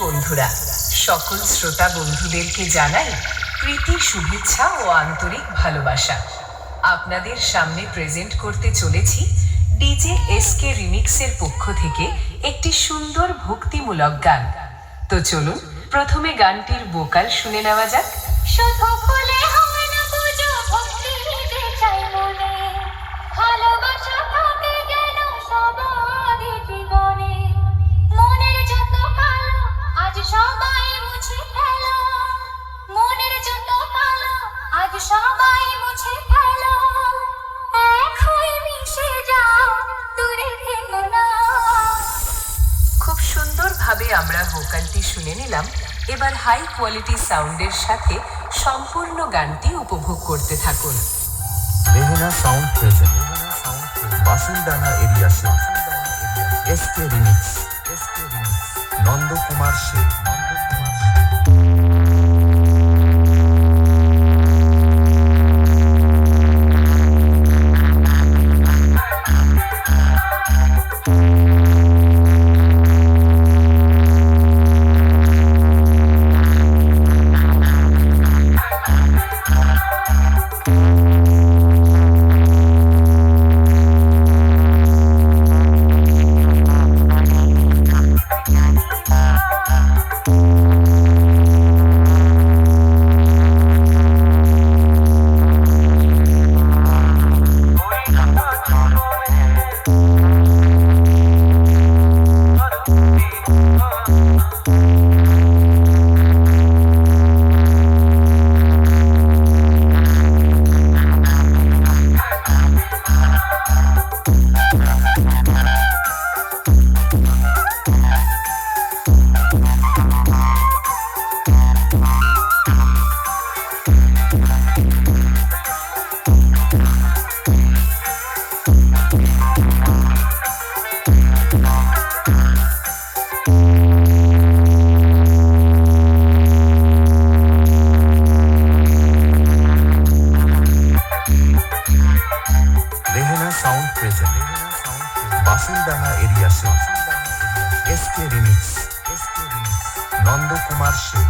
বন্ধুরা, সকল শ্রোতা বন্ধুদেরকে জানাই প্রীতি, শুভেচ্ছা ও আন্তরিক ভালোবাসা। আপনাদের সামনে প্রেজেন্ট করতে চলেছি ডিজে এসকে রিমিক্সের পক্ষ থেকে একটি সুন্দর ভক্তিমূলক গান। তো চলুন প্রথমে গানটির ভোকাল শুনে নেওয়া যাক। শুধু ফুলে হয় না পুজো, ভক্তি নিতে চাই মনে, ভালোবাসা থাকে যেন সবারই জীবনে। মনের যত কালো আজ সবাই মুছে ফেলো, মনের যত কালো আজ সবাই মুছে ফেলো। এক হয়ে মিশে যাও, দূরে থেকো না। খুব সুন্দরভাবে আমরা ভোকালটি শুনে নিলাম। এবার হাই কোয়ালিটি সাউন্ডের সাথে সম্পূর্ণ গানটি উপভোগ করতে থাকুন। Rehena sound present, Basuldanga area show, SK remix, Nandakumar শে। Rehena sound present, Basuldanga area show, SK remix, Nandakumar শে।